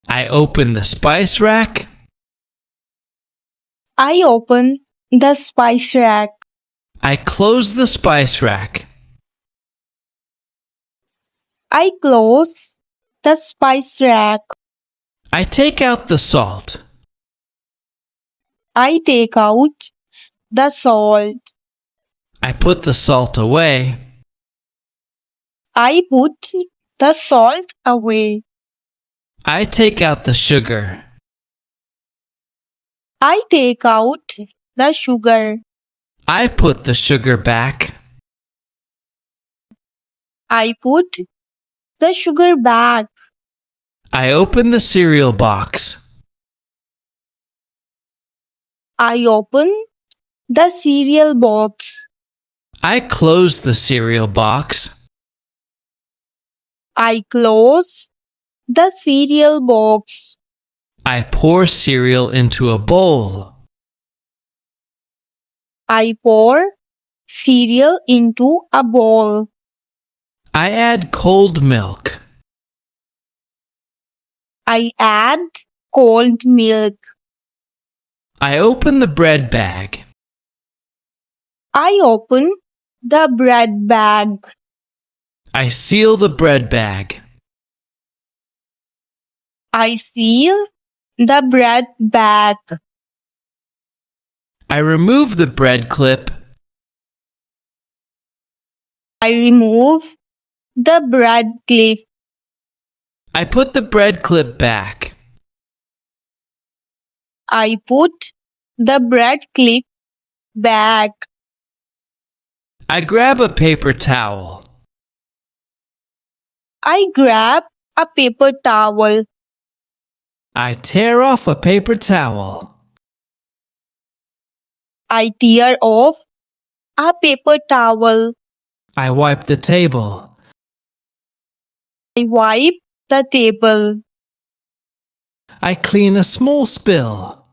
I open the spice rack. I open the spice rack. I close the spice rack. I close the spice rack. I take out the salt. I take out the salt. I put the salt away. I put the salt away. I take out the sugar. I take out the sugar. I put the sugar back. I put the sugar back. I open the cereal box. I open the cereal box. I close the cereal box. I close the cereal box. I pour cereal into a bowl. I pour cereal into a bowl. I add cold milk. I add cold milk. I open the bread bag. I open the bread bag. I seal the bread bag. I seal the bread bag. I remove the bread clip. I remove the bread clip. I put the bread clip back. I put the bread clip back. I grab a paper towel. I grab a paper towel. I tear off a paper towel. I tear off a paper towel. I wipe the table. I wipe the table. I clean a small spill.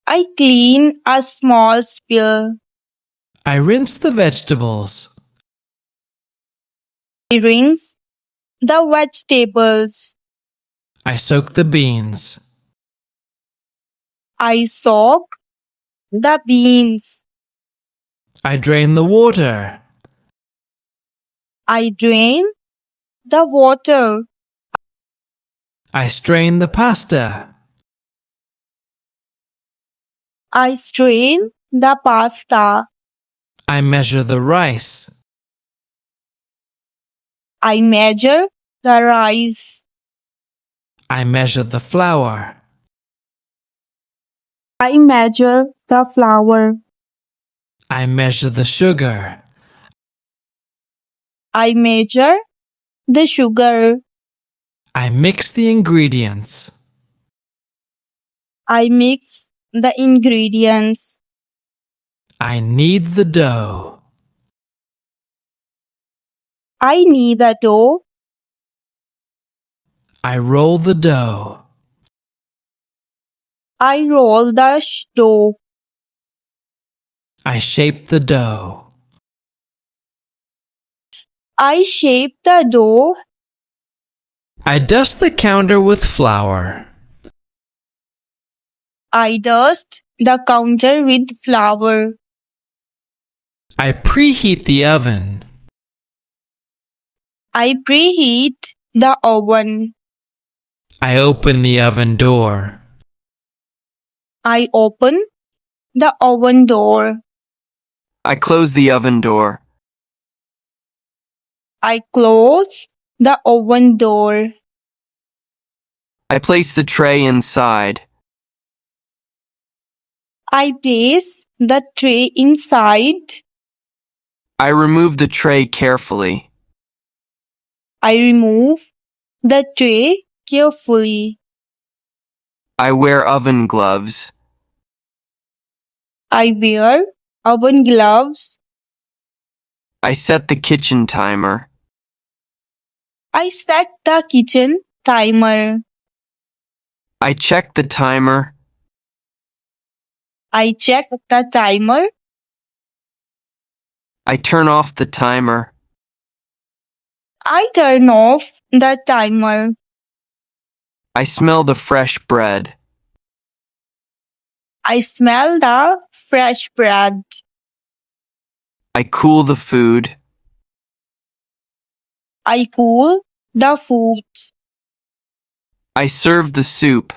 I clean a small spill. I rinse the vegetables. I rinse the vegetables. I soak the beans. I soak the beans. I drain the water. I drain the water. I strain the pasta. I strain the pasta. I measure the rice. I measure the rice. I measure the flour. I measure the flour. I measure the sugar. I measure the sugar. I mix the ingredients. I mix the ingredients. I knead the dough. I knead the dough. I roll the dough. I roll the dough. I shape the dough. I shape the dough. I dust the counter with flour. I dust the counter with flour. I preheat the oven. I preheat the oven. I open the oven door. I open the oven door. I close the oven door. I close the oven door. I place the tray inside. I place the tray inside. I remove the tray carefully. I remove the tray carefully. I wear oven gloves. I wear oven gloves. I set the kitchen timer. I set the kitchen timer. I check the timer. I check the timer. I turn off the timer. I turn off the timer. I smell the fresh bread. I smell the fresh bread. I cool the food. I cool the food. I serve the soup.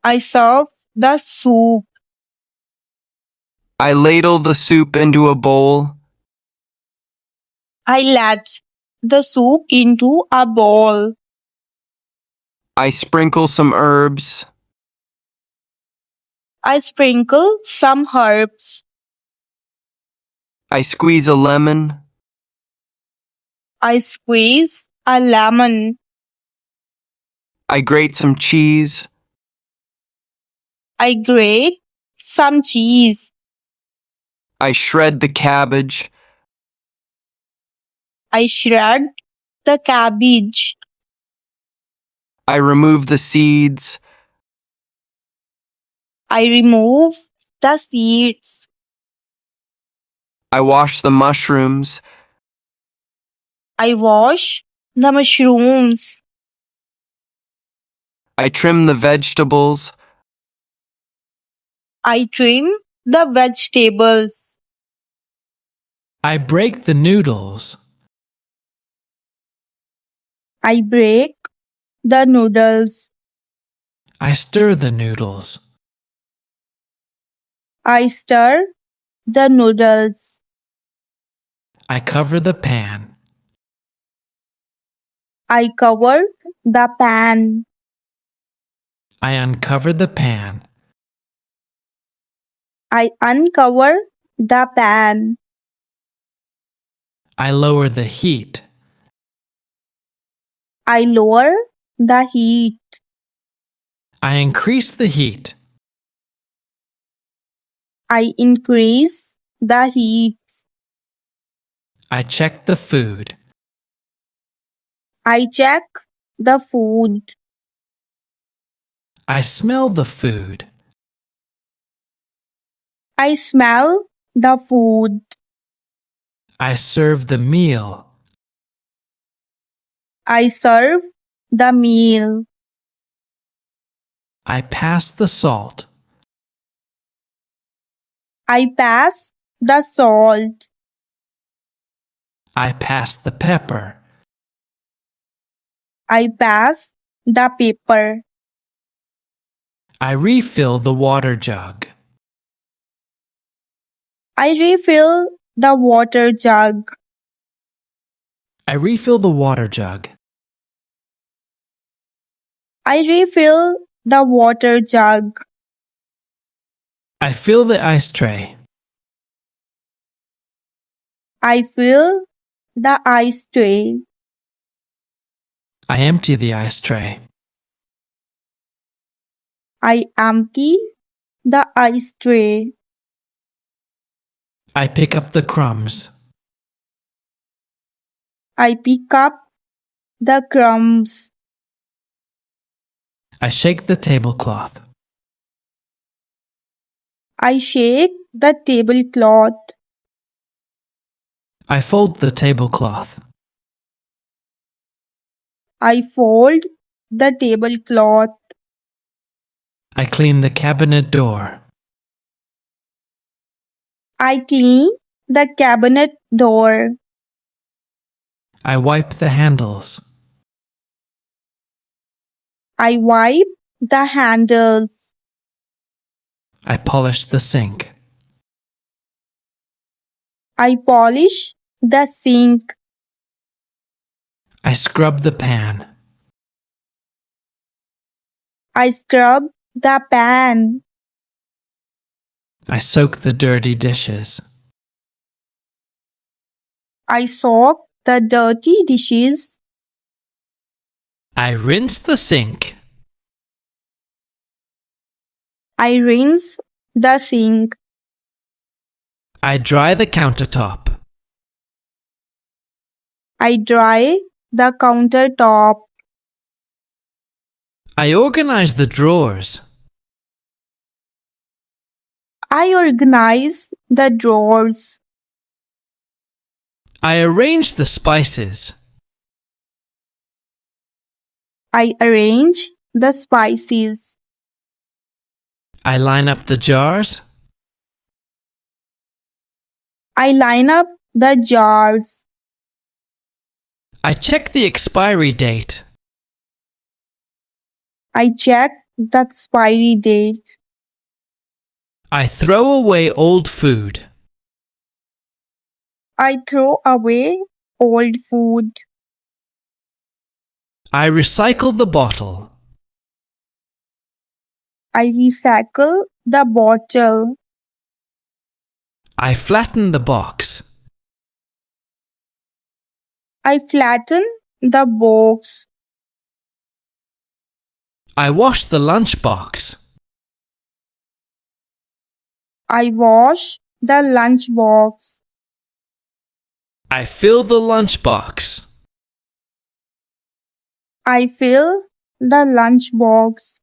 I serve the soup. I ladle the soup into a bowl. I let the soup into a bowl. I sprinkle some herbs. I sprinkle some herbs. I squeeze a lemon. I squeeze a lemon. I grate some cheese. I grate some cheese. I shred the cabbage. I shred the cabbage. I remove the seeds. I remove the seeds. I wash the mushrooms. I wash the mushrooms. I trim the vegetables. I trim the vegetables. I break the noodles. I break the noodles. I stir the noodles. I stir the noodles. I cover the pan. I cover the pan. I uncover the pan. I uncover the pan. I lower the heat. I lower the heat. I increase the heat. I increase the heat. I check the food. I check the food. I smell the food. I smell the food. I serve the meal. I serve the meal. I pass the salt. I pass the salt. I pass the pepper. I pass the pepper. I refill the water jug. I refill the water jug. I refill the water jug. I refill the water jug. I fill the ice tray. I fill the ice tray. I empty the ice tray. I empty the ice tray. I pick up the crumbs. I pick up the crumbs. I shake the tablecloth. I shake the tablecloth. I fold the tablecloth. I fold the tablecloth. I clean the cabinet door. I clean the cabinet door. I wipe the handles. I wipe the handles. I polish the sink. I polish the sink. I scrub the pan. I scrub the pan. I soak the dirty dishes. I soak the dirty dishes. I rinse the sink. I rinse the sink. I dry the countertop. I dry the countertop. I organize the drawers. I organize the drawers. I arrange the spices. I arrange the spices. I line up the jars. I line up the jars. I check the expiry date. I check the expiry date. I throw away old food. I throw away old food. I recycle the bottle. I recycle the bottle. I flatten the box. I flatten the box. I wash the lunchbox. I wash the lunchbox. I fill the lunchbox. I fill the lunchbox.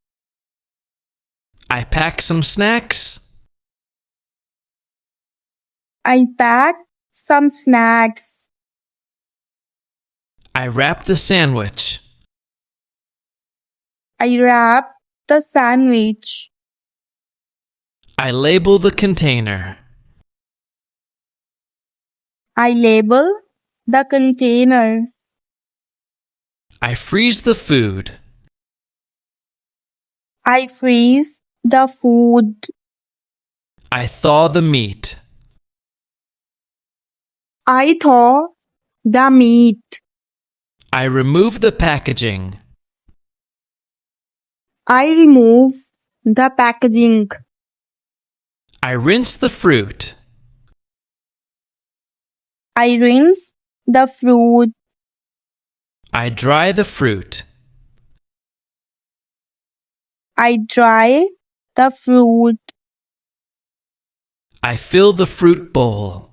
I pack some snacks. I pack some snacks. I wrap the sandwich. I wrap the sandwich. I label the container. I label the container. I freeze the food. I freeze the food. I thaw the meat. I thaw the meat. I remove the packaging. I remove the packaging. I rinse the fruit. I rinse the fruit. I dry the fruit. I dry the fruit. I fill the fruit bowl.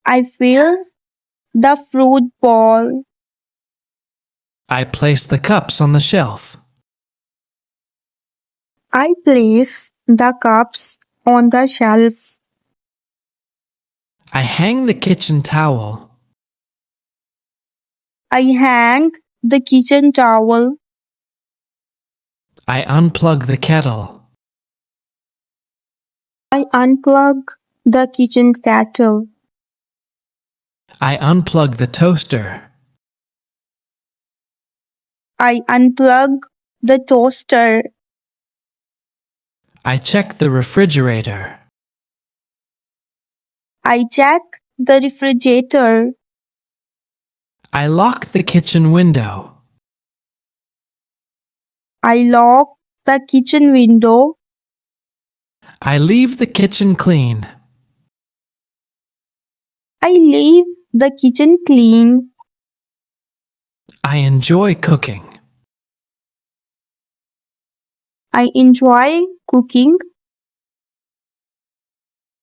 I fill the fruit bowl. I place the cups on the shelf. I place the cups on the shelf. I hang the kitchen towel. I hang the kitchen towel. I unplug the kettle. I unplug the kitchen kettle. I unplug the toaster. I unplug the toaster. I check the refrigerator. I check the refrigerator. I lock the kitchen window. I lock the kitchen window. I leave the kitchen clean. I leave the kitchen clean. I enjoy cooking. I enjoy cooking.